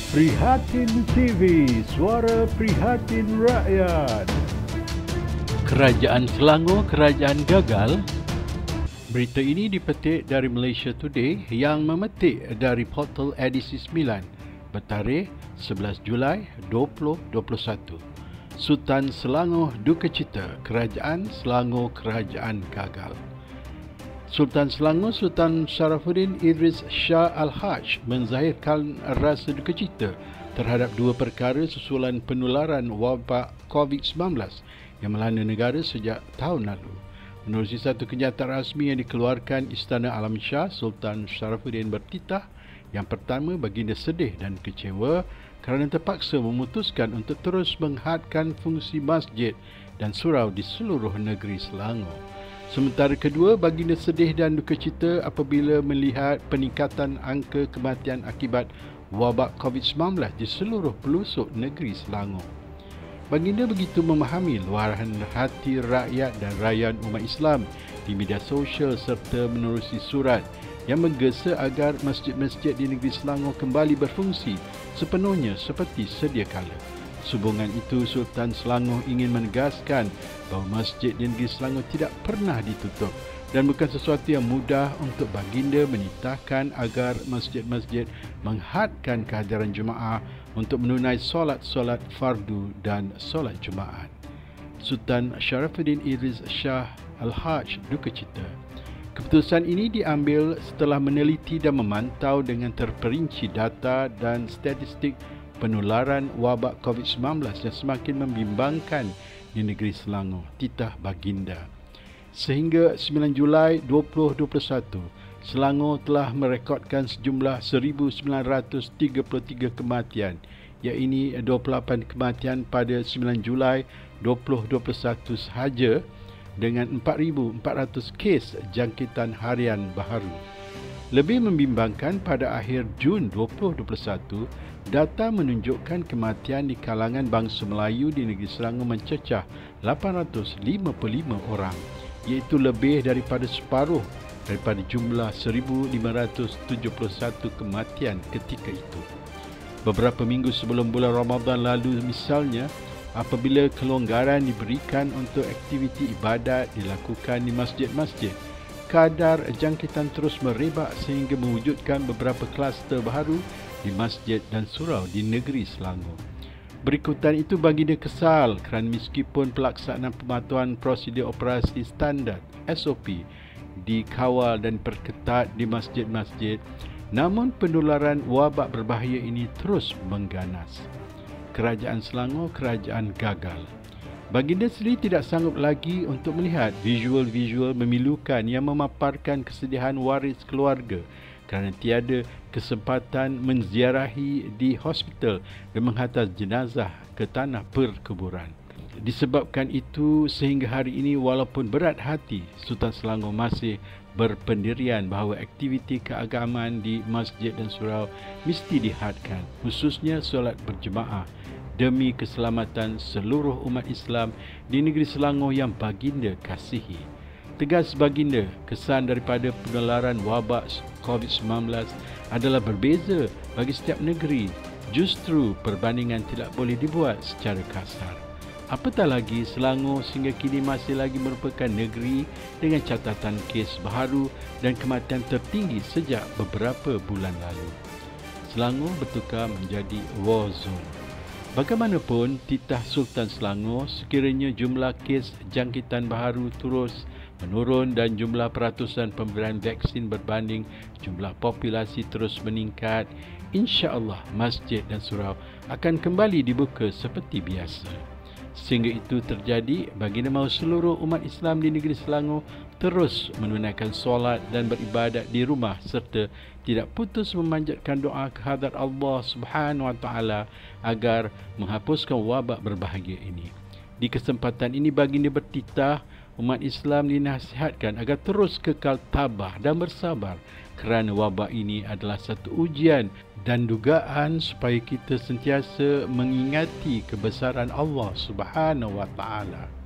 Prihatin TV, suara prihatin rakyat. Kerajaan Selangor, kerajaan gagal. Berita ini dipetik dari Malaysia Today yang memetik dari portal edisi 9 bertarikh 11 Julai 2021. Sultan Selangor duka cita, kerajaan Selangor kerajaan gagal. Sultan Selangor Sultan Sharafuddin Idris Shah Al-Haj menzahirkan rasa duka cita terhadap dua perkara susulan penularan wabak COVID-19 yang melanda negara sejak tahun lalu. Menerusi satu kenyataan rasmi yang dikeluarkan Istana Alam Shah, Sultan Sharafuddin bertitah, yang pertama, baginda sedih dan kecewa kerana terpaksa memutuskan untuk terus menghadkan fungsi masjid dan surau di seluruh negeri Selangor. Sementara kedua, baginda sedih dan duka cita apabila melihat peningkatan angka kematian akibat wabak COVID-19 di seluruh pelosok negeri Selangor. Baginda begitu memahami luahan hati rakyat dan rakyat umat Islam di media sosial serta menerusi surat yang menggesa agar masjid-masjid di negeri Selangor kembali berfungsi sepenuhnya seperti sedia kala. Sehubungan itu, Sultan Selangor ingin menegaskan bahawa masjid di negeri Selangor tidak pernah ditutup dan bukan sesuatu yang mudah untuk baginda menitahkan agar masjid-masjid menghadkan kehadiran jemaah untuk menunai solat-solat fardu dan solat Jumaat. Sultan Sharafuddin Idris Shah Al-Haj duka cita. Keputusan ini diambil setelah meneliti dan memantau dengan terperinci data dan statistik penularan wabak COVID-19 yang semakin membimbangkan di negeri Selangor, titah baginda. Sehingga 9 Julai 2021, Selangor telah merekodkan sejumlah 1,933 kematian, iaitu 28 kematian pada 9 Julai 2021 sahaja dengan 4,400 kes jangkitan harian baharu. Lebih membimbangkan, pada akhir Jun 2021, data menunjukkan kematian di kalangan bangsa Melayu di negeri Selangor mencecah 855 orang, iaitu lebih daripada separuh daripada jumlah 1,571 kematian ketika itu. Beberapa minggu sebelum bulan Ramadan lalu misalnya, apabila kelonggaran diberikan untuk aktiviti ibadat dilakukan di masjid-masjid, kadar jangkitan terus merebak sehingga mewujudkan beberapa kluster baharu di masjid dan surau di negeri Selangor. Berikutan itu, baginda kesal kerana meskipun pelaksanaan pematuhan prosedur operasi standard SOP dikawal dan perketat di masjid-masjid, namun penularan wabak berbahaya ini terus mengganas. Kerajaan Selangor kerajaan gagal. Baginda sendiri tidak sanggup lagi untuk melihat visual-visual memilukan yang memaparkan kesedihan waris keluarga kerana tiada kesempatan menziarahi di hospital dan menghantar jenazah ke tanah perkuburan. Disebabkan itu, sehingga hari ini walaupun berat hati, Sultan Selangor masih berpendirian bahawa aktiviti keagamaan di masjid dan surau mesti dihadkan, khususnya solat berjemaah, demi keselamatan seluruh umat Islam di negeri Selangor yang baginda kasihi. Tegas baginda, kesan daripada penularan wabak COVID-19 adalah berbeza bagi setiap negeri. Justru perbandingan tidak boleh dibuat secara kasar. Apatah lagi Selangor sehingga kini masih lagi merupakan negeri dengan catatan kes baharu dan kematian tertinggi sejak beberapa bulan lalu. Selangor bertukar menjadi war zone. Bagaimanapun, titah Sultan Selangor, sekiranya jumlah kes jangkitan baharu terus menurun dan jumlah peratusan pemberian vaksin berbanding jumlah populasi terus meningkat, insya-Allah masjid dan surau akan kembali dibuka seperti biasa. Sehingga itu terjadi, baginda mahu seluruh umat Islam di negeri Selangor terus menunaikan solat dan beribadat di rumah serta tidak putus memanjatkan doa kehadrat Allah Subhanahu Wa Taala agar menghapuskan wabak berbahagia ini. Di kesempatan ini, baginda bertitah umat Islam dinasihatkan agar terus kekal tabah dan bersabar kerana wabak ini adalah satu ujian dan dugaan supaya kita sentiasa mengingati kebesaran Allah Subhanahu Wa Taala.